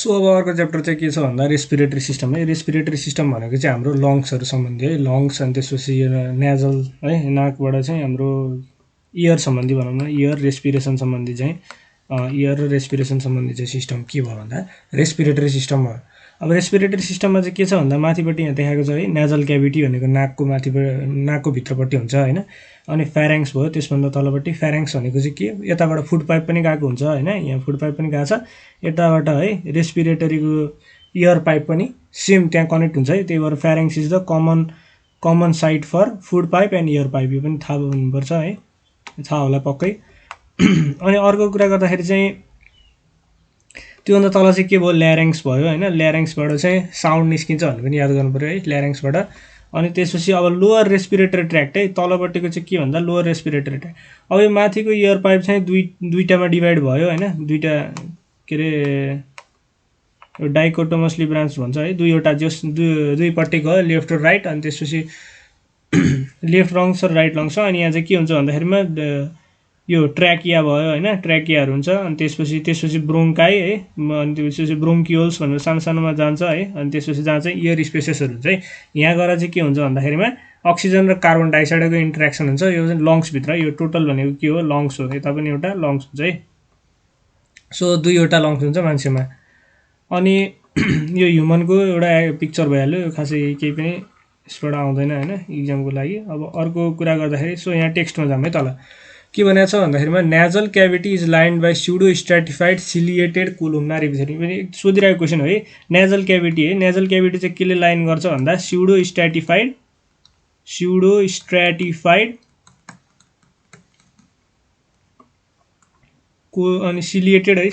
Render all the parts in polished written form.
So अब अर्को chapter चाहिँ के छ भन्दा रेस्पिरेटरी सिस्टम है। रेस्पिरेटरी सिस्टम भनेको चाहिँ हाम्रो लङ्सहरू सम्बन्धी है। लङ्स अनि त्यसपछि नेजल है, नाकबाट चाहिँ हाम्रो इयर सम्बन्धी भनौँ न, इयर रेस्पिरेसन सम्बन्धी चाहिँ इयर र रेस्पिरेसन सम्बन्धी चाहिँ सिस्टम के भयो भन्दा रेस्पिरेटरी सिस्टम भयो। अब रेस्पिरेटरी सिस्टममा चाहिँ के छ भन्दा माथिपट्टि यहाँ देखाएको छ है, नेजल क्याभिटी भनेको नाकको माथिबाट नाकको भित्रपट्टि हुन्छ होइन। अनि फ्यारेङ्स भयो त्यसभन्दा तलपट्टि। फ्यारेङ्स भनेको चाहिँ के, यताबाट फुड पाइप पनि गएको हुन्छ होइन, यहाँ फुड पाइप पनि गएको छ यताबाट है। रेस्पिरेटरीको इयर पाइप पनि सेम त्यहाँ कनेक्ट हुन्छ है, त्यही भएर pharynx is the common site for food pipe and air pipe. यो पनि थाहा हुनुपर्छ है, थाहा होला पक्कै। अनि अर्को कुरा गर्दाखेरि चाहिँ त्योभन्दा तल चाहिँ के भयो, ल्यारेङ्स भयो होइन। ल्यारेङ्सबाट चाहिँ साउन्ड निस्किन्छ भन्ने पनि याद गर्नु पऱ्यो है, ल्यारेङ्सबाट। अनि त्यसपछि अब लोअर रेस्पिरेटरी ट्र्याक्ट है, तलपट्टिको चाहिँ के भन्दा लोअर रेस्पिरेटरी ट्र्याक्ट। अब यो माथिको इयर पाइप चाहिँ दुईटामा डिभाइड भयो होइन, दुईटा के अरे डाइकोटोमसली ब्रान्च भन्छ है, दुईवटा जस दुईपट्टिको हो, लेफ्ट र राइट। अनि त्यसपछि लेफ्ट लङ्स र राइट लङ्स छ। अनि यहाँ चाहिँ के हुन्छ भन्दाखेरिमा यो ट्र्याकिया भयो होइन, ट्र्याकियाहरू हुन्छ। अनि त्यसपछि ब्रोङ्काई है, अनि त्यसपछि ब्रोङ्कियोल्स भनेर सानो सानोमा जान्छ है। अनि त्यसपछि जहाँ चाहिँ इयर स्पेसेसहरू हुन्छ है, यहाँ गएर चाहिँ के हुन्छ भन्दाखेरिमा अक्सिजन र कार्बन डाइअक्साइडको इन्ट्रेक्सन हुन्छ। यो चाहिँ लङ्सभित्र, यो टोटल भनेको के हो, लङ्स हो। यता पनि एउटा लङ्स हुन्छ है। सो दुईवटा लङ्स हुन्छ मान्छेमा। अनि यो ह्युमनको एउटा पिक्चर भइहाल्यो, खासै केही पनि यसबाट आउँदैन होइन इक्जामको लागि। अब अर्को कुरा गर्दाखेरि सो यहाँ टेक्स्टमा जाऊँ है, तल के भनेको छ भन्दाखेरिमा nasal cavity is lined by pseudostratified ciliated columnar epithelium. पनि सोधिरहेको क्वेसन हो है, नेजल क्याभिटी है, नेजल क्याभिटी चाहिँ केले लाइन गर्छ भन्दा स्युडो स्ट्राटिफाइड अनि सिलिएटेड है,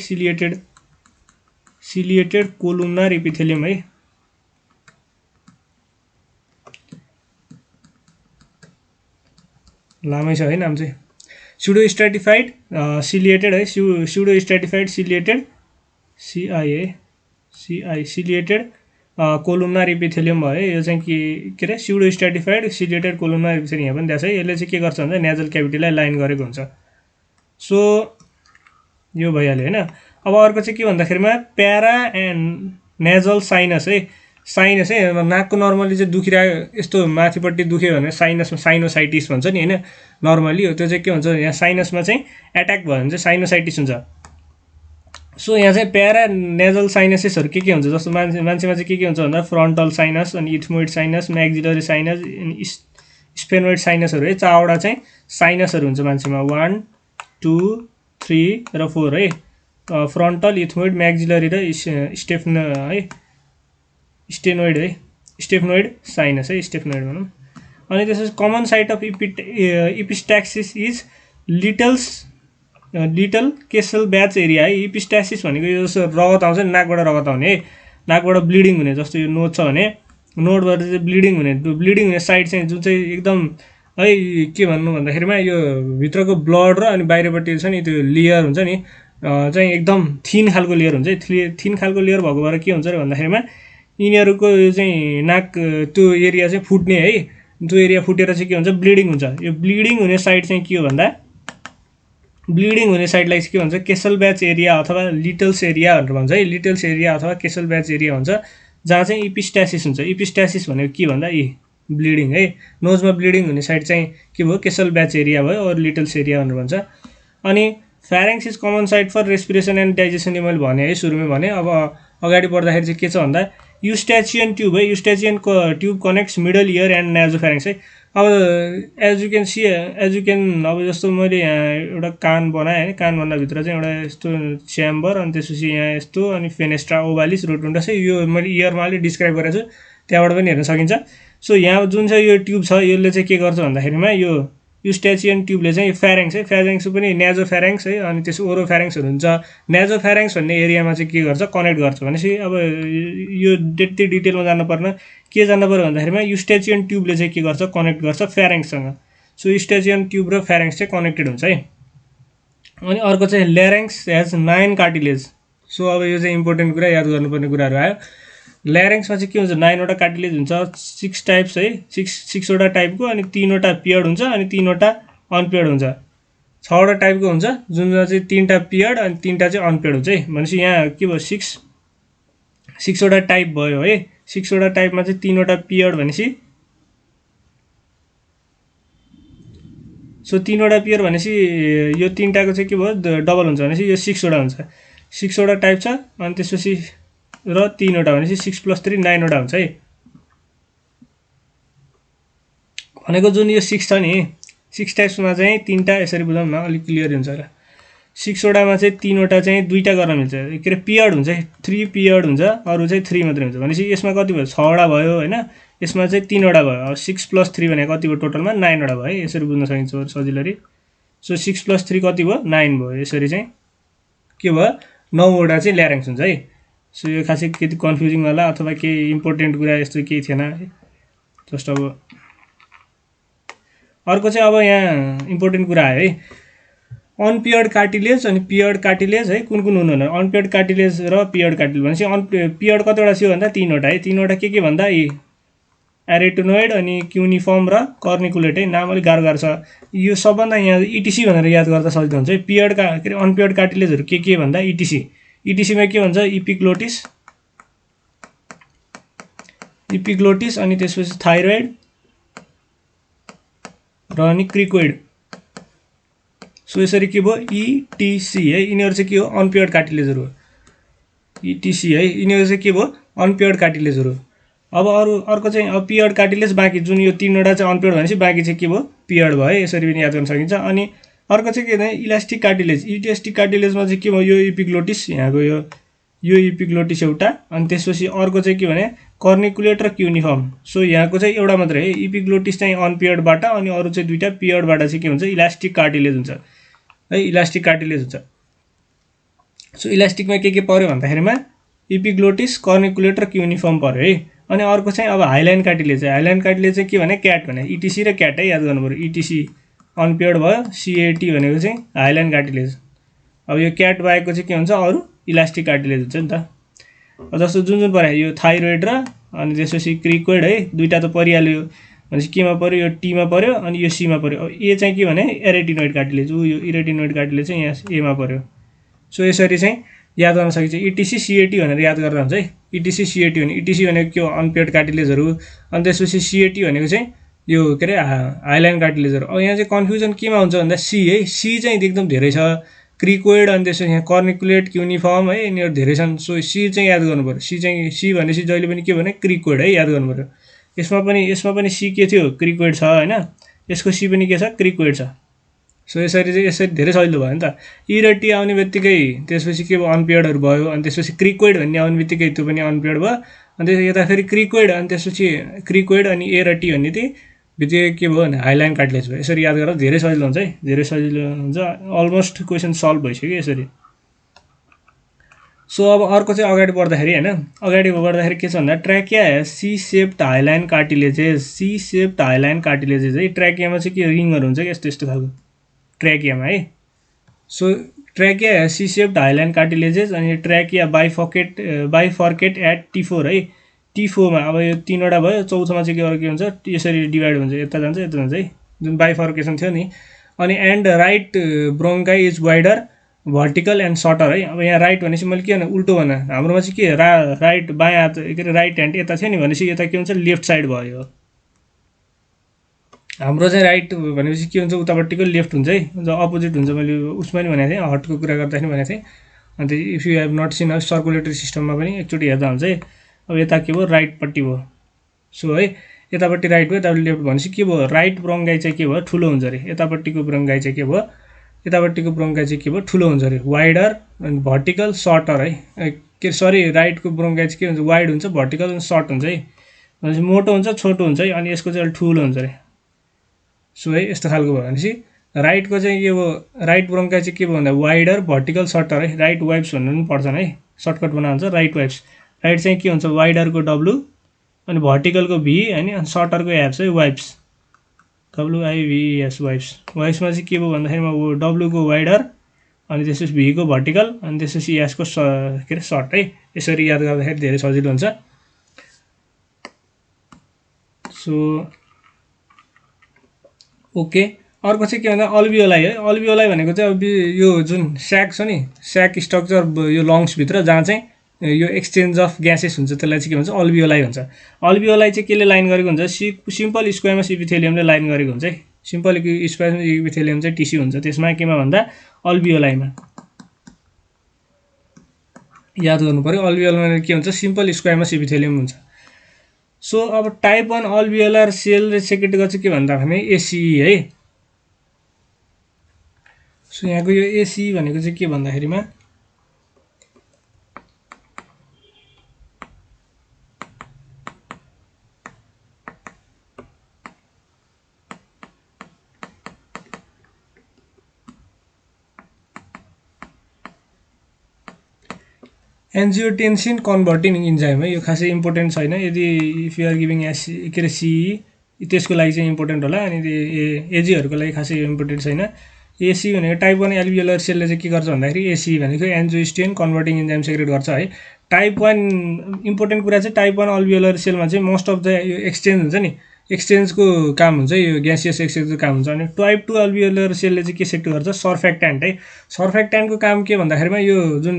सिलिएटेड कोलुम्नार एपिथेलियम है। लामै छ है नाम चाहिँ, स्युडो स्ट्राटिफाइड सिलिएटेड है, pseudostratified ciliated ciliated columnar epithelium भयो है। यो चाहिँ के अरे pseudostratified ciliated columnar epithelium यहाँ पनि दिएको छ है। यसले चाहिँ के गर्छ भन्दा नेजल क्याभिटीलाई लाइन गरेको हुन्छ। सो यो भइहाल्यो होइन। अब अर्को चाहिँ के भन्दाखेरिमा प्यारा एन्ड नेजल साइनस है। साइनस है, नाकको नर्मली चाहिँ दुखिरहेको यस्तो माथिपट्टि दुख्यो भने साइनसमा साइनोसाइटिस भन्छ नि होइन नर्मली हो। त्यो चाहिँ के हुन्छ, यहाँ साइनसमा चाहिँ एट्याक भयो भने चाहिँ साइनोसाइटिस हुन्छ। सो यहाँ चाहिँ प्यारा नेजल साइनसेसहरू के हुन्छ, जस्तो मान्छेमा चाहिँ के हुन्छ भन्दा फ्रन्टल साइनस, अनि इथमोइड साइनस, म्याक्सिलरी साइनस, अनि स्फेनोइड साइनसहरू है। 4वटा चाहिँ साइनसहरू हुन्छ मान्छेमा, 1 2 3 र 4 है। फ्रन्टल, इथमोइड, म्याक्सिलरी र स्टेफनोइड साइनस है, स्टेफनोइड भनौँ। अनि त्यसपछि common site of epistaxis is little Kiesselbach area है। इपिस्ट्यासिस भनेको यो जस्तो रगत आउँछ नि, नाकबाट रगत आउने है, नाकबाट ब्लिडिङ हुने। जस्तो यो नोड छ भने नोडबाट चाहिँ ब्लिडिङ हुने साइड चाहिँ जुन चाहिँ एकदम है के भन्नु भन्दाखेरिमा यो भित्रको ब्लड र अनि बाहिरपट्टि छ नि त्यो लेयर हुन्छ नि, चाहिँ एकदम थिन खालको लेयर हुन्छ है। थिन खालको लेयर भएको भएर के हुन्छ र भन्दाखेरिमा यिनीहरूको यो चाहिँ नाक त्यो एरिया चाहिँ फुट्ने है। त्यो एरिया फुटेर चाहिँ के हुन्छ, ब्लिडिङ हुन्छ। यो ब्लिडिङ हुने साइड चाहिँ के हो भन्दा, ब्लिडिङ हुने साइडलाई के भन्छ, केसल ब्याच एरिया अथवा लिटल्स एरिया भनेर भन्छ है। लिटल्स एरिया अथवा केसल ब्याच एरिया हुन्छ, जहाँ चाहिँ इपिस्ट्यासिस हुन्छ। इपिस्ट्यासिस भनेको के भन्दा ब्लिडिङ है। नोजमा ब्लिडिङ हुने साइड चाहिँ के भयो, केसल ब्याच एरिया भयो, और लिटल्स एरिया भनेर भन्छ। अनि pharynx is common site for respiration and digestion, यो मैले भने है सुरुमै भने। अब अगाडि बढ्दाखेरि चाहिँ के छ भन्दा युस्ट्याचियन ट्युब है, eustachian tube connects middle ear and nasopharynx है। अब एज यु क्यान अब जस्तो मैले यहाँ एउटा कान बनाएँ होइन, कानभन्दाभित्र चाहिँ एउटा यस्तो च्याम्बर, अनि त्यसपछि यहाँ यस्तो, अनि फेनेस्ट्रा ओभालिस रोटुन्डस है। यो मैले इयरमा अलिक डिस्क्राइब गरेको छु, त्यहाँबाट पनि हेर्न सकिन्छ। सो यहाँ जुन चाहिँ यो ट्युब छ यसले चाहिँ के गर्छ भन्दाखेरिमा यो युस्ट्याचियन ट्युबले चाहिँ फ्यारेङ्स है, फ्यारेङ्स पनि नेजोफ्यारेङ्स है, अनि त्यसो ओरोफ्यारेङ्सहरू हुन्छ। नेजोफ्यारेङ्स भन्ने एरियामा चाहिँ के गर्छ, कनेक्ट गर्छ। भनेपछि अब यो त्यति डिटेलमा जानु पर्न, के जान्नु पर्यो भन्दाखेरिमा युस्ट्याचियन ट्युबले चाहिँ के गर्छ, कनेक्ट गर्छ फ्यारेङ्ससँग। सो युस्ट्याचियन ट्युब र फ्यारेङ्स चाहिँ कनेक्टेड हुन्छ है। अनि अर्को चाहिँ ल्यारेङ्स हेज 9 कार्टिलेज। सो अब यो चाहिँ इम्पोर्टेन्ट कुरा, याद गर्नुपर्ने कुराहरू आयो। ल्यारेङ्समा चाहिँ के हुन्छ, 9वटा कार्टिलेज हुन्छ, 6 टाइप्स है, 6वटा टाइपको, अनि 3वटा पियर्ड हुन्छ, अनि 3वटा अनपियर्ड हुन्छ। 6वटा टाइपको हुन्छ, जुन चाहिँ 3टा पियर्ड अनि 3टा चाहिँ अनपियर्ड हुन्छ है। भनेपछि यहाँ के भयो, 6 6 वटा टाइप भयो है। 6 वटा टाइपमा चाहिँ 3 वटा पिरियड भनेपछि सो 3 वटा पियर भनेपछि यो तीनटाको चाहिँ के भयो डबल हुन्छ भनेपछि यो 6 वटा हुन्छ। 6 वटा टाइप छ अनि त्यसपछि र 3 वटा भनेपछि 6 + 3 9 वटा हुन्छ है। भनेको जुन यो 6 छ नि 6 टाइप्समा चाहिँ तीनटा यसरी बुझाउँ न अलि क्लियर हुन्छ होला। 6 वटामा चाहिँ 3 वटा चाहिँ दुईटा गर्न मिल्छ के रे पिरियड हुन्छ 3 पिरियड हुन्छ अरु चाहिँ 3 मात्रै हुन्छ भनेपछि यसमा कति भयो 6 वटा भयो हैन। यसमा चाहिँ 3 वटा भयो। अब 6 + 3 भनेको कति भयो टोटलमा 9 वटा भयो है। यसरी बुझ्न सकिन्छ सजिलरी। सो 6 + 3 कति भयो 9 भयो। यसरी चाहिँ के भयो 9 वटा चाहिँ ल्यारेङ्स हुन्छ है। सो यो खासै केही कन्फ्युजिङ होला अथवा केही इम्पोर्टेन्ट कुरा यस्तो केही थिएन है। जस्ट अब अर्को चाहिँ अब यहाँ इम्पोर्टेन्ट कुरा आयो है। अनपियर्ड कार्टिलेज अनि पियर्ड कार्टिलेज है कुन कुन हुनु अनपियर्ड कार्टिलेज र पियर्ड कार्टिलेज भनेपछि पियर्ड कतिवटा थियो भन्दा 3 वटा है। 3 वटा के भन्दा एरेटिनोइड अनि क्युनिफर्म र कर्निकुलेट है। नाम अलिक गाह्रो छ यो सबभन्दा यहाँ इटिसी भनेर याद गर्दा सजिलो हुन्छ है। पियर्ड के अरे अनपियर्ड कार्टिलेजहरू के भन्दा इटिसी। इटिसीमा के भन्छ इपिग्लोटिस अनि त्यसपछि थाइरोइड र अनि क्रिकोइड। सो यसरी के भयो इटिसी है। यिनीहरू चाहिँ के हो अनपियर्ड कार्टिलेजहरू हो। इटिसी है यिनीहरू चाहिँ के भयो अनपियर्ड कार्टिलेजहरू। अब अर्को चाहिँ अब पियर्ड कार्टिलेज बाँकी जुन यो 3 वटा चाहिँ अनपियर्ड भनेपछि बाँकी चाहिँ के भयो पियर्ड भयो है। यसरी पनि याद गर्न सकिन्छ। अनि अर्को चाहिँ के भने इलास्टिक कार्टिलेज। इलास्टिक कार्टिलेजमा चाहिँ के भयो यो इपिग्लोटिस यहाँको यो इपिग्लोटिस एउटा अनि त्यसपछि अर्को चाहिँ के भने कर्निकुलेट र क्युनिफर्म। सो यहाँको चाहिँ एउटा मात्रै है इपिग्लोटिस चाहिँ अनपियर्डबाट अनि अरू चाहिँ दुईटा पियर्डबाट चाहिँ के हुन्छ इलास्टिक कार्टिलेज हुन्छ है। इलास्टिक कार्टिलेज हुन्छ। सो इलास्टिकमा के पर्यो भन्दाखेरिमा इपिग्लोटिस कर्निकुलेट र क्युनिफर्म पर्यो है। अनि अर्को चाहिँ अब हाइलाइन कार्टिलेज। हाइलाइन कार्टिलेज चाहिँ के भने क्याट भने इटिसी र क्याट है याद गर्नु पर्यो। इटिसी अनपियर्ड भयो सिएटी भनेको चाहिँ हाइलाइन कार्टिलेज। अब यो क्याट बाहेकको चाहिँ के हुन्छ अरू इलास्टिक कार्टिलेज हुन्छ नि त। जस्तो जुन पर्यो यो थाइरोइड र अनि त्यसपछि क्रिकोइड है दुईटा त परिहाल्यो भनेपछि केमा पर्यो यो टीमा पर्यो अनि यो सीमा पर्यो। अब ए चाहिँ के भने एरेटिनोइड कार्टिलेज यो इरेटिनोइड कार्टिलेज चाहिँ यहाँ एमा पर्यो। सो यसरी चाहिँ याद गर्न सकिन्छ इटिसी सिएटी भनेर याद गर्दा हुन्छ है। इटिसी सिएटी भने इटिसी भनेको के हो अनपियर्ड कार्टिलेजहरू अनि त्यसपछि सिएटी भनेको चाहिँ यो के अरे हाइलाइन कार्टिलेजहरू। अब यहाँ चाहिँ कन्फ्युजन केमा हुन्छ भन्दा सी है। सी चाहिँ एकदम धेरै छ क्रिकोइड अनि त्यसपछि यहाँ कर्निकुलेट क्युनिफर्म है यिनीहरू धेरै छन्। सो सी चाहिँ याद गर्नु पर्यो। सी भनेपछि जहिले पनि के भने क्रिकोइड है याद गर्नु पर्यो। यसमा पनि सी के थियो क्रिकोइड छ हैन। यसको सी पनि के छ क्रिकोइड छ। सो यसरी धेरै सजिलो भयो नि त। ई र टी आउने बित्तिकै त्यसपछि के भयो अनपियर्डहरू भयो अनि त्यसपछि क्रिकोइड भन्ने आउने बित्तिकै त्यो पनि अनपियर्ड भयो अनि त्यसपछि यता फेरि क्रिकोइड अनि त्यसपछि क्रिकोइड अनि ए र टी भन्ने चाहिँ बित्तिकै के भयो भने हाइलाइन कार्टिलेज भयो। यसरी याद गरेर धेरै सजिलो हुन्छ है। धेरै सजिलो हुन्छ अलमोस्ट क्वेसन सल्भ भइसक्यो यसरी। सो अब अर्को चाहिँ अगाडि बढ्दाखेरि हैन अगाडि बढ्दाखेरि के छ भन्दा trachea C shaped hyaline cartilages. C shaped hyaline cartilages है। ट्र्याकियामा चाहिँ के रिङहरू हुन्छ यस्तो यस्तो खालको ट्र्याकियामा है। So trachea C shaped hyaline cartilages अनि ट्र्याकिया बाइफर्केट एट T4 है। T4 मा अब यो 3 वटा भयो चौथोमा चाहिँ के हुन्छ यसरी डिभाइड हुन्छ यता जान्छ है जुन बाइफर्केसन थियो नि। अनि and right bronchi is wider vertical and shorter है। अब यहाँ राइट भनेपछि मैले के भने उल्टो भने हाम्रोमा चाहिँ के राइट बायाँ हात के अरे राइट ह्यान्ड यता थियो नि भनेपछि यता के हुन्छ लेफ्ट साइड भयो। हाम्रो चाहिँ राइट भनेपछि के हुन्छ उतापट्टिको लेफ्ट हुन्छ है अपोजिट हुन्छ। मैले उसमा नि भनेको थिएँ हर्टको कुरा गर्दाखेरि भनेको थिएँ। अन्त if you have not seen circulatory सिस्टममा पनि एकचोटि हेर्दा हुन्छ है। अब यता के भयो राइटपट्टि भयो। सो है यतापट्टि राइट भयो यतापट्टि लेफ्ट भनेपछि के भयो राइट ब्रोङ्काई चाहिँ के भयो ठुलो हुन्छ अरे। यतापट्टिको ब्रोङ्काई चाहिँ के भयो यतापट्टिको ब्रोङ्काई चाहिँ के भयो ठुलो हुन्छ अरे वाइडर अनि भर्टिकल सर्टर है। के सरी राइटको ब्रोङ्काई चाहिँ के हुन्छ वाइड हुन्छ भर्टिकल अनि सर्ट हुन्छ है। भनेपछि मोटो हुन्छ छोटो हुन्छ है अनि यसको चाहिँ अलिक ठुलो हुन्छ अरे। सो है यस्तो खालको भयो भनेपछि राइटको चाहिँ के भयो राइट ब्रोङ्काई चाहिँ के भयो भन्दा वाइडर भर्टिकल सर्टर है। राइट वाइप्स भन्नु पनि पर्छन् है सर्टकट बनाउँछ राइट वाइप्स। राइट चाहिँ के हुन्छ वाइडरको डब्लु अनि भर्टिकलको भी होइन अनि सर्टरको एप्स है वाइप्स WIVES वाइप्स। वाइप्समा चाहिँ के भयो भन्दाखेरिमा डब्लुको वाइडर अनि त्यसपछि भीको भर्टिकल अनि त्यसपछि एसको के अरे सर्ट है। यसरी याद गर्दाखेरि धेरै सजिलो हुन्छ। सो ओके अर्को चाहिँ के भन्दा अल्भियोलाई है। अल्भियोलाई भनेको चाहिँ अब यो जुन स्याक छ नि स्याक स्ट्रक्चर यो लङ्सभित्र जहाँ चाहिँ यो एक्सचेन्ज अफ ग्यासेस हुन्छ त्यसलाई चाहिँ के भन्छ अल्भियोलाई हुन्छ। अल्भियोलाई चाहिँ केले लाइन गरेको हुन्छ सिम्पल स्क्वायमस इपिथेलियमले लाइन गरेको हुन्छ है। सिम्पल स्क्वायमस इपिथेलियम चाहिँ टिस्यु हुन्छ त्यसमा केमा भन्दा अल्भियोलाईमा याद गर्नु पर्यो। अल्भियोलाईमा के हुन्छ सिम्पल स्क्वायमस इपिथेलियम हुन्छ। सो अब टाइप 1 अल्भियोलर सेल सेक्रेट गर्छ के भन्दा भने एसीई है। सो यहाँको यो एसीई भनेको चाहिँ के भन्दाखेरिमा एन्जियोटेन्सिन कन्भर्टिङ इन्जाइम है। यो खासै इम्पोर्टेन्ट छैन। यदि इफ यु आर गिभिङ के अरे सिई त्यसको लागि चाहिँ इम्पोर्टेन्ट होला। अनि एजीहरूको लागि खासै इम्पोर्टेन्ट छैन। एसी भनेको टाइप 1 एल्भियोलर सेलले चाहिँ के गर्छ भन्दाखेरि एसी भनेको एन्जियोस्टेन कन्भर्टिङ इन्जाइम सेक्रेट गर्छ है। टाइप 1 इम्पोर्टेन्ट कुरा चाहिँ टाइप 1 अल्भियोलर सेलमा चाहिँ मोस्ट अफ द यो एक्सचेन्ज हुन्छ नि एक्सचेन्जको काम हुन्छ यो ग्यासियस एक्सचेन्जको काम हुन्छ। अनि टाइप 2 अल्भियोलर सेलले चाहिँ के सेक्रेट गर्छ सर्फेक्ट्यान्ट है। सर्फेक्ट्यान्टको काम के भन्दाखेरिमा यो जुन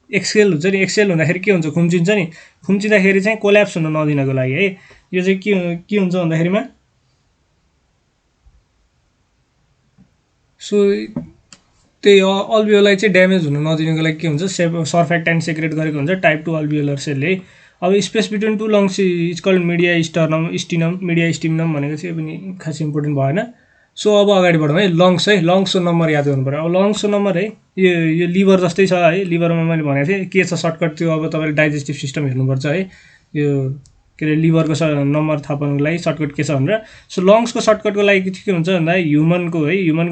एक्सेल हुन्छ नि एक्सेल हुँदाखेरि के हुन्छ खुम्चिन्छ नि खुम्चिँदाखेरि चाहिँ कोल्याप्स हुन नदिनको लागि है। यो चाहिँ के हुन्छ भन्दाखेरिमा सो त्यही अल्भियोलाई चाहिँ ड्यामेज हुन नदिनको लागि के हुन्छ सर्फेक्ट्यान्ट सेक्रेट गरेको हुन्छ टाइप 2 अल्भियोलर सेलले। अब space between two lungs is called mediastinum mediastinum भनेको चाहिँ पनि खास इम्पोर्टेन्ट भएन। सो अब अगाडि बढौँ है। लङ्सको नम्बर याद गर्नु पर्यो। अब लङ्सको नम्बर है यो लिभर जस्तै छ है। लिभरमा मैले भनेको थिएँ के छ सर्टकट त्यो अब तपाईँले डाइजेस्टिभ सिस्टम हेर्नुपर्छ है। यो के अरे लिभरको नम्बर थाहा पाउनुको लागि सर्टकट के छ भनेर। सो लङ्सको सर्टकटको लागि के हुन्छ भन्दा ह्युमनको HUMAN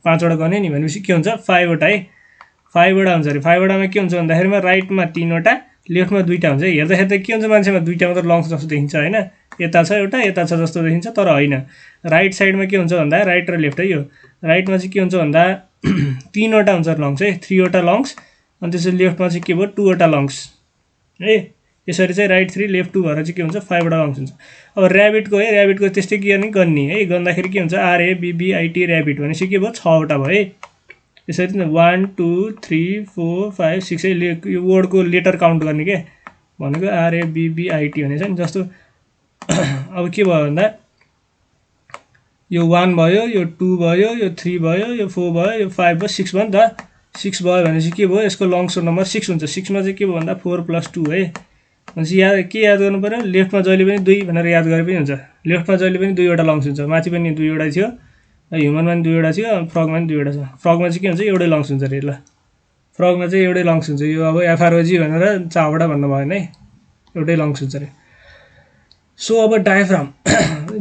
5वटा गर्ने नि भनेपछि के हुन्छ 5वटा है। 5वटा हुन्छ अरे 5वटामा के हुन्छ भन्दाखेरिमा राइटमा 3वटा लेफ्टमा 2टा हुन्छ। हेर्दा हेर्दा के हुन्छ मान्छेमा 2टा मात्र लङ्स जस्तो देखिन्छ होइन। यता छ एउटा यता छ जस्तो देखिन्छ तर होइन। राइट साइडमा के हुन्छ भन्दा राइट र लेफ्ट है। यो राइटमा चाहिँ के हुन्छ भन्दा 3वटा हुन्छ लङ्स है 3वटा लङ्स। अनि त्यसपछि लेफ्टमा चाहिँ के भयो 2वटा लङ्स है। यसरी चाहिँ राइट 3 लेफ्ट 2 भएर चाहिँ के हुन्छ 5वटा लङ्स हुन्छ। अब ऱ्याबिटको त्यस्तै के गर्ने है। गर्दाखेरि के हुन्छ RABBIT ऱ्याबिट भनेपछि के भयो 6वटा भयो है। यसरी 1 2 3 4 5 6 है। यो वर्डको लेटर काउन्ट गर्ने के भनेको RABBIT भनेको छ नि। जस्तो अब के भयो भन्दा यो 1 भयो यो 2 भयो यो 3 भयो यो 4 भयो यो 5 भयो 6 भयो नि त। 6 भयो भनेपछि के भयो यसको लङ्सको नम्बर 6 हुन्छ। 6मा चाहिँ के भयो भन्दा 4 + 2 है। भनेपछि याद गर्नु पर्यो लेफ्टमा जहिले पनि 2 भनेर याद गरे पनि हुन्छ। लेफ्टमा जहिले पनि 2वटा लङ्स हुन्छ। माथि पनि 2वटा थियो ह्युमनमा पनि 2वटा थियो फ्रगमा पनि 2वटा छ। फ्रगमा चाहिँ के हुन्छ एउटै लङ्स हुन्छ अरे। ल फ्रगमा चाहिँ एउटै लङ्स हुन्छ। यो अब FROG भनेर 4वटा भन्नु भएन है एउटै लङ्स हुन्छ अरे। सो अब डायफ्राम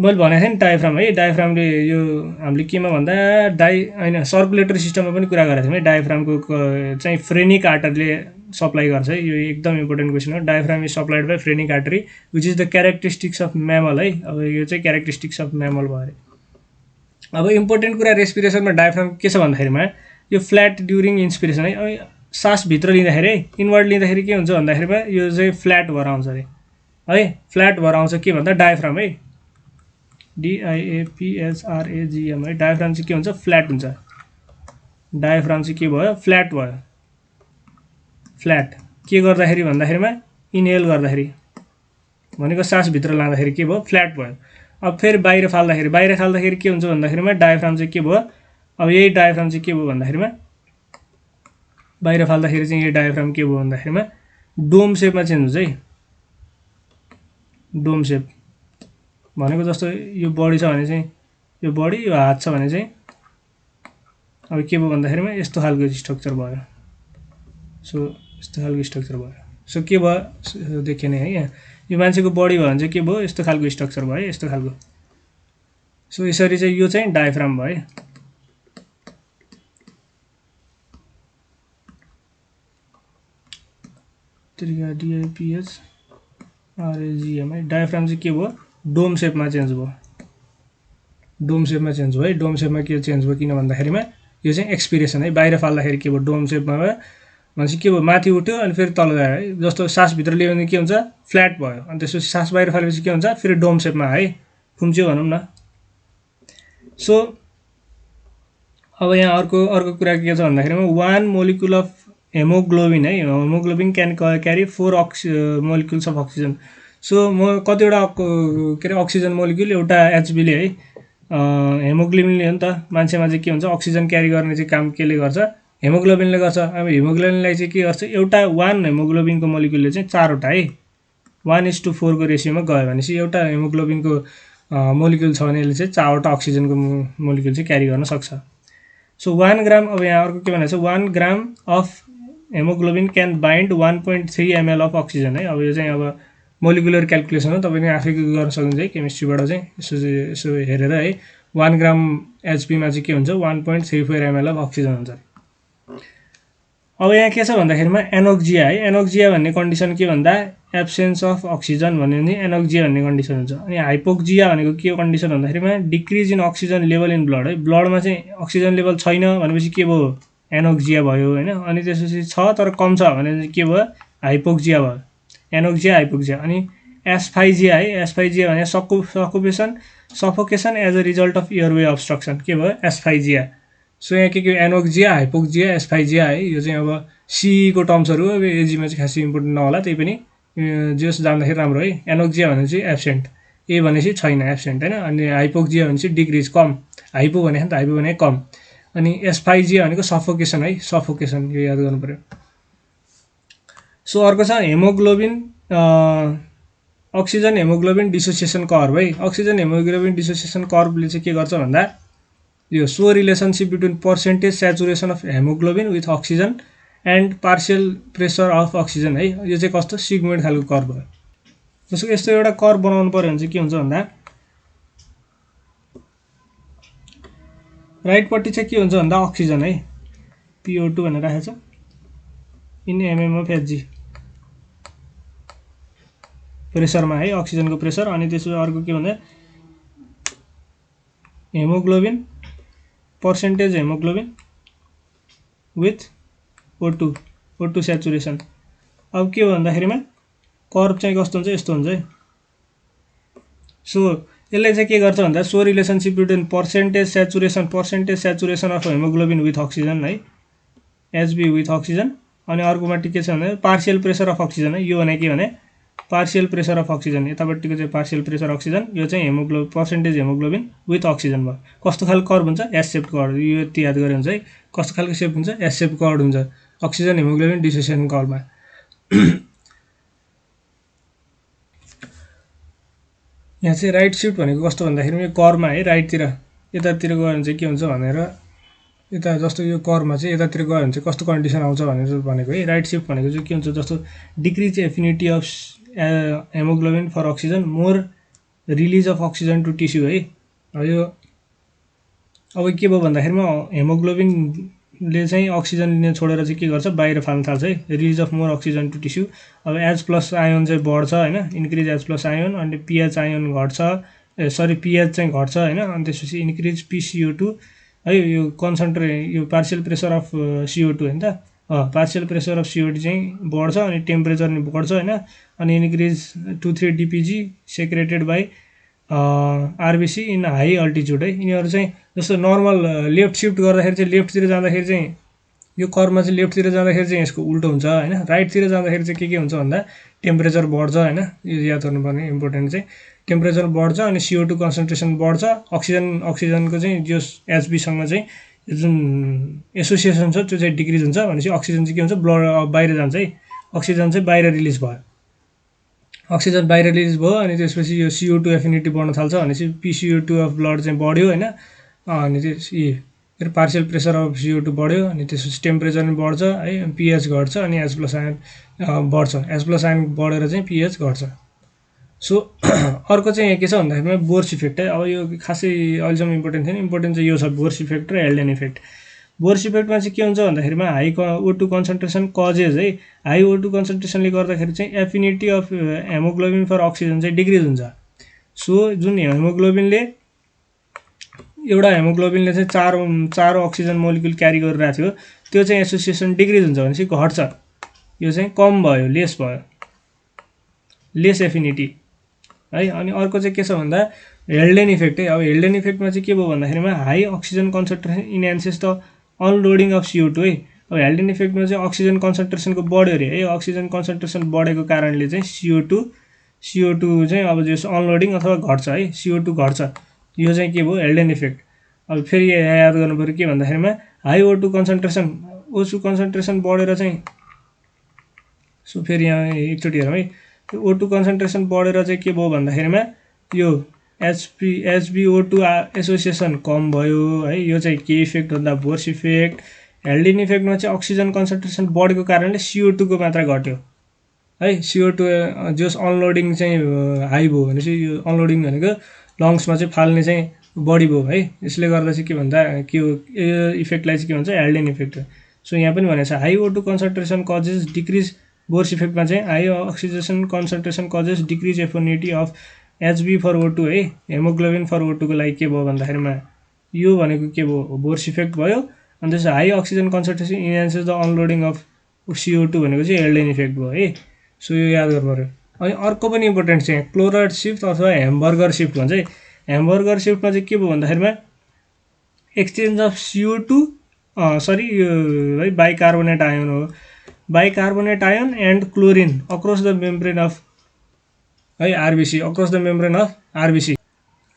मैले भनेको थिएँ नि डायफ्राम है। डायफ्रामले यो हामीले केमा भन्दा होइन सर्कुलेटरी सिस्टममा पनि कुरा गरेको थियौँ है। डायफ्रामको चाहिँ फ्रेनिक आर्टरीले सप्लाई गर्छ है। यो एकदम इम्पोर्टेन्ट क्वेसन हो। Diaphragm is supplied by phrenic artery which is the characteristics of mammal है। अब यो चाहिँ क्यारेक्टरिस्टिक्स अफ म्यामल भयो अरे। अब इम्पोर्टेन्ट कुरा रेस्पिरेसनमा डायफ्राम के छ भन्दाखेरिमा यो फ्ल्याट ड्युरिङ इन्सपिरेसन है। अब सास भित्र लिँदाखेरि है इनवर्ड लिँदाखेरि के हुन्छ भन्दाखेरिमा यो चाहिँ फ्ल्याट भएर आउँछ अरे है। फ्ल्याट भएर आउँछ के भन्दा डायफ्राम है DIAPHRAGM है। डायफ्राम चाहिँ के हुन्छ फ्ल्याट हुन्छ। डायफ्राम चाहिँ के भयो फ्ल्याट भयो। फ्ल्याट के गर्दाखेरि भन्दाखेरिमा इनहेल गर्दाखेरि भनेको सास भित्र लाँदाखेरि के भयो फ्ल्याट भयो। अब फेरि बाहिर फाल्दाखेरि के हुन्छ भन्दाखेरिमा डायफ्राम चाहिँ के भयो। अब यही डायफ्राम चाहिँ के भयो भन्दाखेरिमा बाहिर फाल्दाखेरि चाहिँ यही डायफ्राम के भयो भन्दाखेरिमा डोम सेपमा चेन्ज हुन्छ है। डोम सेप भनेको जस्तो यो बडी छ भने चाहिँ यो बडी यो हात छ भने चाहिँ अब के भयो भन्दाखेरिमा यस्तो खालको स्ट्रक्चर भयो। सो यस्तो खालको स्ट्रक्चर भयो। सो के भयो देखेन है यहाँ यो मान्छेको बडी भयो भने चाहिँ के भयो यस्तो खालको स्ट्रक्चर भयो है यस्तो खालको। सो यसरी चाहिँ यो चाहिँ डायफ्राम भयो है। DIPHRAGM है। डायफ्राम चाहिँ के भयो डोम सेपमा चेन्ज भयो। डोम सेपमा चेन्ज भयो है। डोम सेपमा के चेन्ज भयो किन भन्दाखेरिमा यो चाहिँ एक्सपिरेसन है। बाहिर फाल्दाखेरि के भयो डोम सेपमा भयो भनेपछि के भयो माथि उठ्यो अनि फेरि तल गयो है। जस्तो सासभित्र लियो भने के हुन्छ फ्ल्याट भयो अनि त्यसपछि सास बाहिर फालेपछि के हुन्छ फेरि डोम सेपमा है खुम्च्यो भनौँ न। सो अब यहाँ अर्को कुरा के छ भन्दाखेरिमा 1 मोलिक्युल अफ हेमोग्लोबिन है, hemoglobin can carry 4 molecules of oxygen. So म कतिवटा के अरे अक्सिजन मोलिक्युल एउटा एचबीले है हेमोग्लोबिनले हो नि त मान्छेमा चाहिँ के हुन्छ अक्सिजन क्यारी गर्ने चाहिँ काम केले गर्छ, हेमोग्लोबिनले गर्छ। अब हेमोग्लोबिनलाई चाहिँ के गर्छ, एउटा 1 हेमोग्लोबिनको मोलिक्युलले चाहिँ 4वटा है 1:4 को रेसियोमा गयो भनेपछि एउटा हेमोग्लोबिनको मोलिक्युल छ भने यसले चाहिँ 4वटा अक्सिजनको मोलिक्युल चाहिँ क्यारी गर्न सक्छ। सो 1 ग्राम, अब यहाँ अर्को के भनेको छ, 1 ग्राम of haemoglobin can bind 1.3 ml of oxygen है। अब यो चाहिँ अब मोलिकुलर क्यालकुलेसन हो, तपाईँले आफै गर्न सक्नुहुन्छ है केमिस्ट्रीबाट चाहिँ यसो हेरेर है। 1 ग्राम एचपीमा चाहिँ के हुन्छ 1.34 ml अफ अक्सिजन हुन्छ। अब यहाँ के छ भन्दाखेरिमा एनोक्जिया है। एनोक्जिया भन्ने कन्डिसन के भन्दा एब्सेन्स अफ अक्सिजन भन्यो भने एनोक्जिया भन्ने कन्डिसन हुन्छ। अनि हाइपोक्जिया भनेको के कन्डिसन भन्दाखेरिमा decrease in oxygen level in blood है। ब्लडमा चाहिँ अक्सिजन लेभल छैन भनेपछि के भयो, एनोक्जिया भयो होइन। अनि त्यसपछि छ तर कम छ भने के भयो, हाइपोक्जिया भयो। Anoxia hypoxia. अनि एस्फाइजिया है। एस्फाइजिया भने suffocation as a result of airway obstruction, के भयो एस्फाइजिया। सो यहाँ के एनोक्जिया, हाइपोक्जिया, एस्फाइजिया है। यो चाहिँ अब सीको टर्म्सहरू अब एजीमा चाहिँ खासै इम्पोर्टेन्ट नहोला, त्यही पनि जस जान्दाखेरि राम्रो है। एनोक्जिया भनेपछि एब्सेन्ट, ए भनेपछि छैन एब्सेन्ट होइन। अनि हाइपोक्जिया भनेपछि डिक्रिज कम, हाइपो भने त हाइपो भने कम। अनि एस्फाइजिया भनेको सफोकेसन है, सफोकेसन, यो याद गर्नु पर्यो। सो अर्को छ haemoglobin oxygen haemoglobin dissociation curve है। अक्सिजन हेमोग्लोबिन डिसोसिएसन कर्भले चाहिँ के गर्छ भन्दा यो so relationship between percentage saturation of haemoglobin with oxygen and partial pressure of oxygen है। यो चाहिँ कस्तो सिगमोइड खालको कर्भ हो। जस्तो यस्तो एउटा कर्भ बनाउनु पर्यो भने चाहिँ के हुन्छ भन्दा राइटपट्टि चाहिँ के हुन्छ भन्दा अक्सिजन है PO2 भनेर राखेको छ इन mm अफ Hg प्रेसरमा है, अक्सिजनको प्रेसर। अनि त्यसपछि अर्को के भन्दा haemoglobin percentage haemoglobin with O2 saturation. अब के हो भन्दाखेरिमा कर्भ चाहिँ कस्तो हुन्छ, यस्तो हुन्छ है। सो यसले चाहिँ के गर्छ भन्दा so relationship between percentage saturation of haemoglobin with oxygen है, Hb विथ अक्सिजन। अनि अर्कोमा के छ भने पार्सियल प्रेसर अफ अक्सिजन है। यो भने के भने पार्सियल प्रेसर अफ अक्सिजन, यतापट्टिको चाहिँ पार्सियल प्रेसर अक्सिजन, यो चाहिँ पर्सेन्टेज हेमोग्लोबिन विथ अक्सिजन भयो। कस्तो खालको कर्भ हुन्छ, एस सेप्ड कर्भ। यो यति याद गरे हुन्छ है, कस्तो खालको सेप हुन्छ, एस सेप्ड कर्भ हुन्छ अक्सिजन हेमोग्लोबिन डिसोसिएसन कर्भमा। यहाँ चाहिँ राइट सिफ्ट भनेको कस्तो भन्दाखेरि यो कर्भमा है राइटतिर यतातिर गयो भने चाहिँ के हुन्छ भनेर, यता जस्तो यो कर्भमा चाहिँ यतातिर गयो भने चाहिँ कस्तो कन्डिसन आउँछ भनेर भनेको है। राइट सिफ्ट भनेको चाहिँ के हुन्छ, जस्तो decrease affinity of hemoglobin for oxygen, more release of oxygen to tissue है। यो अब के भयो भन्दाखेरिमा हेमोग्लोबिनले चाहिँ अक्सिजन लिन छोडेर चाहिँ के गर्छ, बाहिर फाल्न थाल्छ है, release of more oxygen to tissue. अब H+ आयोन चाहिँ बढ्छ होइन, इन्क्रिज H+ आयोन। अनि PH आयोन घट्छ, PH चाहिँ घट्छ होइन। अनि त्यसपछि इन्क्रिज PCO2 है। यो यो पार्सियल प्रेसर अफ CO2 होइन त, पार्सियल प्रेसर अफ CO2 चाहिँ बढ्छ अनि टेम्परेचर नि बढ्छ होइन। अनि increase 2,3 DPG secreted by RBC in high altitude है। यिनीहरू चाहिँ जस्तो नर्मल लेफ्ट सिफ्ट गर्दाखेरि चाहिँ लेफ्टतिर जाँदाखेरि चाहिँ यो कर्भमा चाहिँ लेफ्टतिर जाँदाखेरि चाहिँ यसको उल्टो हुन्छ होइन। राइटतिर जाँदाखेरि चाहिँ के हुन्छ भन्दा टेम्परेचर बढ्छ होइन। यो याद गर्नुपर्ने इम्पोर्टेन्ट चाहिँ टेम्परेचर बढ्छ अनि CO2 कन्सन्ट्रेसन बढ्छ। अक्सिजनको चाहिँ जो Hbसँग चाहिँ जुन एसोसिएसन छ त्यो चाहिँ डिक्रिज हुन्छ भनेपछि अक्सिजन चाहिँ के हुन्छ, ब्लड बाहिर जान्छ है। अक्सिजन चाहिँ बाहिर रिलिज भयो, अक्सिजन बाहिर रिलिज भयो। अनि त्यसपछि यो CO2 एफिनिटी बढ्न थाल्छ भनेपछि PCO2 अफ ब्लड चाहिँ बढ्यो होइन। अनि त्यो पार्सियल प्रेसर अफ CO2 बढ्यो। अनि त्यसपछि टेम्परेचर पनि बढ्छ है, PH घट्छ अनि H+ आयन बढ्छ, H+ आयन बढेर चाहिँ PH घट्छ। सो अर्को चाहिँ यहाँ के छ भन्दाखेरि बोर्स इफेक्ट है। अब यो खासै अहिलेसम्म इम्पोर्टेन्ट थिएन, इम्पोर्टेन्ट चाहिँ यो छ बोर्स इफेक्ट र हेल्डेन इफेक्ट। बोर्स इफेक्टमा चाहिँ के हुन्छ भन्दाखेरिमा हाई O2 कन्सन्ट्रेसन कजेज है। हाई O2 कन्सन्ट्रेसनले गर्दाखेरि चाहिँ affinity of hemoglobin for oxygen चाहिँ डिक्रिज हुन्छ। सो जुन एउटा हेमोग्लोबिनले चाहिँ चार अक्सिजन मोलिक्युल क्यारी गरिरहेको थियो, त्यो चाहिँ एसोसिएसन डिक्रिज हुन्छ भनेपछि घट्छ। यो चाहिँ कम भयो, लेस भयो, लेस एफिनिटी है। अनि अर्को चाहिँ के छ भन्दा हेल्डेन इफेक्ट है। अब हेल्डेन इफेक्टमा चाहिँ के भयो भन्दाखेरिमा high oxygen concentration enhances the unloading of CO2 है। अब हेल्डेन इफेक्टमा चाहिँ अक्सिजन कन्सन्ट्रेसनको बढ्यो अरे है, अक्सिजन कन्सन्ट्रेसन बढेको कारणले चाहिँ CO2 चाहिँ अब जस अनलोडिङ अथवा घट्छ है, CO2 घट्छ, यो चाहिँ के भयो हेल्डेन इफेक्ट। अब फेरि यहाँ याद गर्नु पऱ्यो के भन्दाखेरिमा high O2 concentration, O2 concentration बढेर चाहिँ, सो फेरि यहाँ एकचोटि हेरौँ है, O2 कन्सन्ट्रेसन बढेर चाहिँ के भयो भन्दाखेरिमा यो HbO2 एसोसिएसन कम भयो है, यो चाहिँ के इफेक्ट भन्दा बोर्स इफेक्ट। हेल्डेन इफेक्टमा चाहिँ अक्सिजन कन्सन्ट्रेसन बढेको कारणले CO2 को मात्रा घट्यो है, CO2 जस अनलोडिङ चाहिँ हाई भयो भनेपछि यो अनलोडिङ भनेको लङ्समा चाहिँ फाल्ने चाहिँ बढी भयो है, यसले गर्दा चाहिँ के भन्दा के हो, यो इफेक्टलाई चाहिँ के भन्छ हेल्डेन इफेक्ट। सो यहाँ पनि भनेको छ high O2 concentration causes decrease, Bohr's इफेक्टमा चाहिँ high oxygen concentration causes decrease affinity of Hb for O2 है, हेमोग्लोबिन फर O2 को लागि के भयो भन्दाखेरिमा यो भनेको के भयो बोर्स इफेक्ट भयो। अनि त्यसो high oxygen concentration enhances the unloading of CO2 भनेको चाहिँ हेल्डेन इफेक्ट भयो है, सो यो याद गर्नु पऱ्यो। अनि अर्को पनि इम्पोर्टेन्ट चाहिँ क्लोराइड सिफ्ट अथवा ह्यामबर्गर सिफ्ट भन्छ है। ह्यामबर्गर सिफ्टमा चाहिँ के भयो भन्दाखेरिमा एक्सचेन्ज अफ CO2 सरी यो है बाइकार्बोनेट आयन हो, bicarbonate ion and chlorine across the membrane of है RBC, across the membrane of RBC.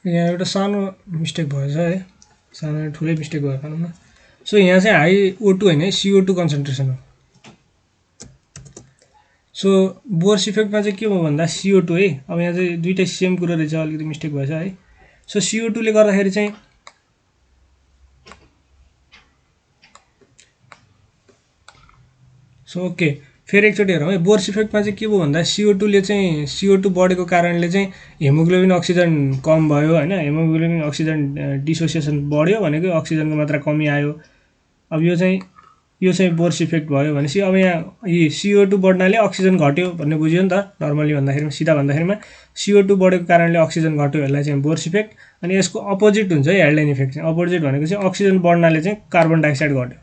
यहाँ एउटा सानो मिस्टेक भएछ है, सानो ठुलै मिस्टेक भयो भनौँ न। सो यहाँ चाहिँ हाई O2 होइन है, CO2 कन्सन्ट्रेसन हो। सो बोर्स इफेक्टमा चाहिँ के भयो भन्दा CO2 है, अब यहाँ चाहिँ दुइटै सेम कुरो रहेछ, अलिकति मिस्टेक भएछ है। सो CO2 ले गर्दाखेरि चाहिँ सो ओके, फेरि एकचोटि हेरौँ है, बोर्स इफेक्टमा चाहिँ के भयो भन्दा CO2 ले चाहिँ CO2 बढेको कारणले चाहिँ हेमोग्लोबिन अक्सिजन कम भयो होइन, हेमोग्लोबिन अक्सिजन डिसोसिएसन बढ्यो भनेको अक्सिजनको मात्रा कमी आयो। अब यो चाहिँ बोर्स इफेक्ट भयो भनेपछि अब यहाँ यी CO2 बढ्नाले अक्सिजन घट्यो भन्ने बुझ्यो नि त, नर्मली भन्दाखेरिमा सिधा भन्दाखेरिमा CO2 बढेको कारणले अक्सिजन घट्यो, यसलाई चाहिँ बोर्स इफेक्ट। अनि यसको अपोजिट हुन्छ है हेल्डेन इफेक्ट चाहिँ, अपोजिट भनेको चाहिँ अक्सिजन बढ्नाले चाहिँ कार्बन डाइअक्साइड घट्यो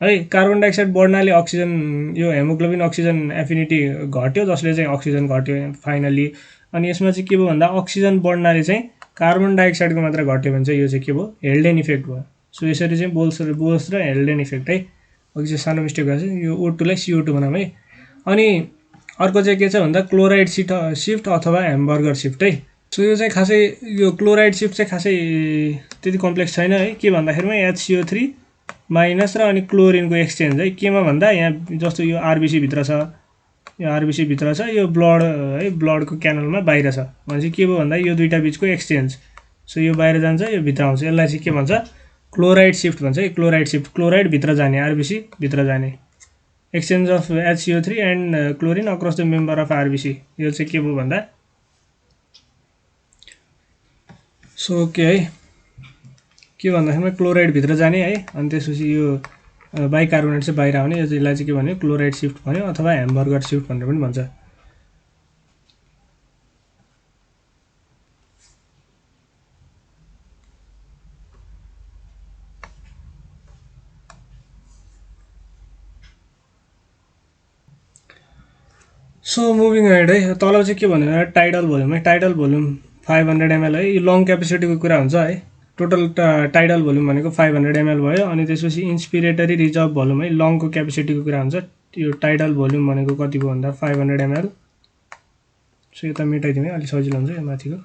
है, कार्बन डाइअक्साइड बढ्नाले अक्सिजन यो हेमोग्लोबिन अक्सिजन एफिनिटी घट्यो, जसले चाहिँ अक्सिजन घट्यो फाइनली। अनि यसमा चाहिँ के भयो भन्दा अक्सिजन बढ्नाले चाहिँ कार्बन डाइअक्साइडको मात्रा घट्यो भने चाहिँ यो चाहिँ के भयो हेल्डेन इफेक्ट भयो। सो यसरी चाहिँ बोर्स र हेल्डेन इफेक्ट है। अघि चाहिँ सानो मिस्टेक भएको छ, यो O2 लाई CO2 बनाऊँ है। अनि अर्को चाहिँ के छ भन्दा क्लोराइड सिफ्ट अथवा ह्यामबर्गर सिफ्ट है। सो यो चाहिँ खासै यो क्लोराइड सिफ्ट चाहिँ खासै त्यति कम्प्लेक्स छैन है, के भन्दाखेरिमा HCO3 माइनस र अनि क्लोरिनको एक्सचेन्ज है, केमा भन्दा यहाँ जस्तो यो आरबिसी भित्र छ, यो आरबिसी भित्र छ, यो ब्लड है ब्लडको क्यानलमा बाहिर छ भनेपछि के भयो भन्दा यो दुईटा बिचको एक्सचेन्ज। सो यो बाहिर जान्छ, यो भित्र आउँछ, यसलाई चाहिँ के भन्छ क्लोराइड सिफ्ट भन्छ है, क्लोराइड सिफ्ट, क्लोराइड भित्र जाने, आरबिसी भित्र जाने, exchange of HCO3 and chlorine across the member of RBC. यो चाहिँ के भयो भन्दा सो ओके है, के भन्दाखेरिमा क्लोराइड भित्र जाने है, अनि त्यसपछि यो बाइकार्बोनेट चाहिँ बाहिर आउने, यसलाई चाहिँ के भन्यो क्लोराइड सिफ्ट भन्यो अथवा ह्यामबर्गर सिफ्ट भनेर पनि भन्छ। सो मुभिङ हेड है, तल चाहिँ के भन्यो टाइडल भोल्युम है, टाइडल भोल्युम 500 ml है, यो लङ क्यापेसिटीको कुरा हुन्छ है। टोटल टाइडल भोल्युम भनेको 500 ml भयो। अनि त्यसपछि इन्सपिरेटरी रिजर्भ भोल्युम है, लङको क्यापेसिटीको कुरा हुन्छ, यो टाइडल भोल्युम भनेको कति भयो भन्दा 500 ml। सो यता मेटाइदिउँ है, अलिक सजिलो हुन्छ यो माथिको।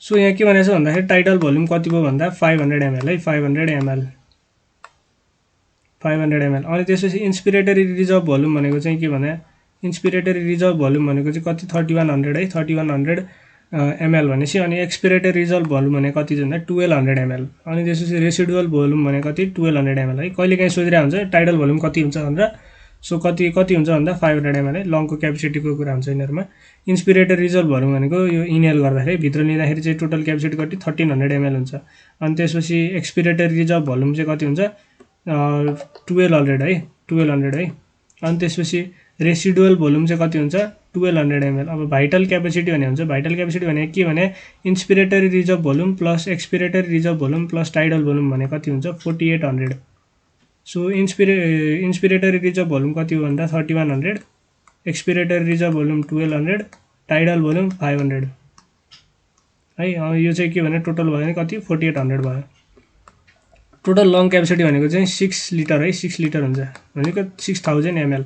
सो यहाँ के भनेको छ भन्दाखेरि टाइडल भोल्युम कति भयो भन्दा 500 ml है, 500 ml। अनि त्यसपछि इन्सपिरेटरी रिजर्भ भोल्युम भनेको चाहिँ के भने इन्सपिरेटरी रिजर्भ भोल्युम भनेको चाहिँ कति 3100 है, 3100 ml भनेपछि। अनि एक्सपिरेटरी रिजर्भ भोल्युम भने कति भन्दा 1200 ml। अनि त्यसपछि रेसिडुअल भोल्युम भने कति 1200 ml है। कहिलेकाहीँ सोधिरहेको हुन्छ टाइडल भोल्युम कति हुन्छ भनेर, सो कति हुन्छ भन्दा 500 ml है, लङको क्यापेसिटीको कुरा हुन्छ यिनीहरूमा। इन्सपिरेटरी रिजर्भ भोल्युम भनेको यो इनहेल गर्दाखेरि भित्र लिँदाखेरि चाहिँ टोटल क्यापेसिटी कति 1300 ml हुन्छ। अनि त्यसपछि एक्सपिरेटरी रिजर्भ भोल्युम चाहिँ कति हुन्छ 1200 है, 1200 है। अनि त्यसपछि रेसिडुअल भोल्युम चाहिँ कति हुन्छ 1200 ml। अब भाइटल क्यापेसिटी भने हुन्छ, भाइटल क्यापेसिटी भने के भने inspiratory reserve volume plus expiratory reserve volume plus tidal volume भने कति हुन्छ 4800। सो इन्सपिरेटरी रिजर्भ भोल्युम कति हो भन्दा 3100, expiratory reserve volume 1200, tidal volume 500 है। यो चाहिँ के भने टोटल भयो भने कति 4800 भयो। टोटल लङ क्यापेसिटी भनेको चाहिँ 6 लिटर है, 6 लिटर हुन्छ भनेको 6000 ml।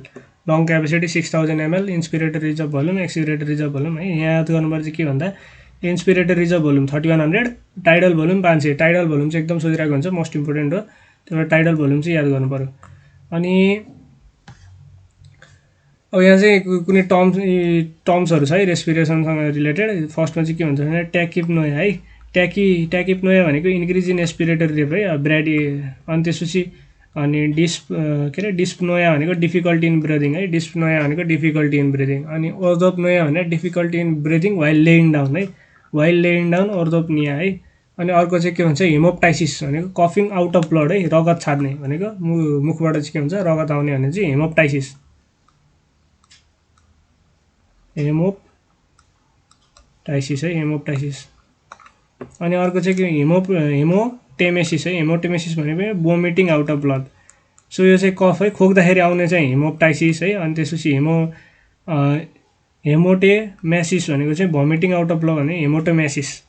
Lung capacity 6000 ml। Inspiratory reserve volume, expiratory reserve volume है। यहाँ याद गर्नुपर्छ के भन्दा inspiratory reserve volume 3100, tidal volume 500। Tidal volume चाहिँ एकदम सोधिरहेको हुन्छ, मोस्ट इम्पोर्टेन्ट हो, त्यही भएर टाइडल भोल्युम चाहिँ याद गर्नुपऱ्यो। अनि अब यहाँ चाहिँ कुनै टर्म्सहरू छ है रेस्पिरेसनसँग रिलेटेड। फर्स्टमा चाहिँ के भन्छ भने ट्याकिप्नोया है। ट्याकिप्नोया भनेको इन्क्रिज इन एस्पिरेटरी रेट है, ब्राडी। अनि त्यसपछि अनि डिस्पनोया भनेको डिफिकल्टी इन ब्रिदिङ है। डिस्पनोया भनेको डिफिकल्टी इन ब्रिदिङ। अनि ओर्थोप्नोया भने difficulty in breathing while laying down है, वाइल लेइङ डाउन ओर्थोप्निया है। अनि अर्को चाहिँ के भन्छ हेमोप्टाइसिस भनेको कफिङ आउट अफ ब्लड है, रगत छाड्ने भनेको मुखबाट चाहिँ के हुन्छ रगत आउने भने चाहिँ हेमोप्टाइसिस, हेमोप्टाइसिस है, हेमोप्टाइसिस। अनि अर्को चाहिँ के हेमोटेमेसिस है। हेमोटेमेसिस भनेको vomiting out of blood. So यो चाहिँ कफ है, खोक्दाखेरि आउने चाहिँ हेमोप्टाइसिस है। अनि त्यसपछि हेमोटेमेसिस भनेको चाहिँ भोमिटिङ आउट अफ ब्लड भने हेमोटोमेसिस।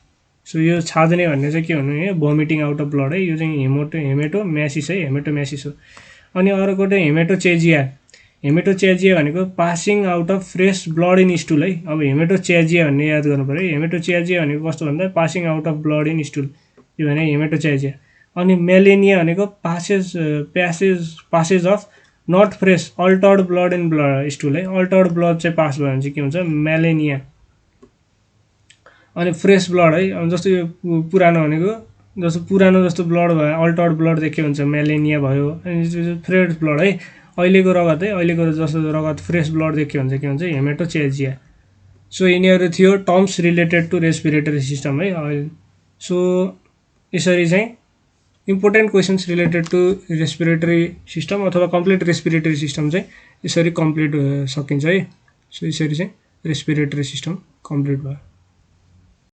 सो यो छाड्ने भन्ने चाहिँ के भन्नु है भोमिटिङ आउट अफ ब्लड है, यो चाहिँ हेमेटोमेसिस है, हेमेटोमेसिस हो। अनि अर्को चाहिँ हेमेटोचेजिया। हेमेटोचेजिया भनेको passing out of fresh blood in stool है। अब हेमेटोचेजिया भन्ने याद गर्नु पऱ्यो। हेमेटोचेजिया भनेको कस्तो भन्दा passing out of blood in stool, यो भने हेमेटोचेजिया। अनि मेलेनिया भनेको passage of not fresh altered blood in stool है। अल्टर्ड ब्लड चाहिँ पास भयो भने चाहिँ के हुन्छ मेलेनिया। अनि फ्रेस ब्लड है, अब जस्तो यो पुरानो भनेको जस्तो ब्लड भयो, अल्टर्ड ब्लड देख्यो हुन्छ मेलेनिया भयो। अनि फ्रेस ब्लड है, अहिलेको रगत है, अहिलेको जस्तो रगत फ्रेस ब्लड देख्यो हुन्छ के हुन्छ हेमेटोचेजिया। सो यिनीहरू थियो terms related to respiratory system है। सो यसरी चाहिँ important questions related to respiratory system अथवा कम्प्लिट रेस्पिरेटरी सिस्टम चाहिँ यसरी कम्प्लिट सकिन्छ है। सो यसरी चाहिँ रेस्पिरेटरी सिस्टम कम्प्लिट भयो।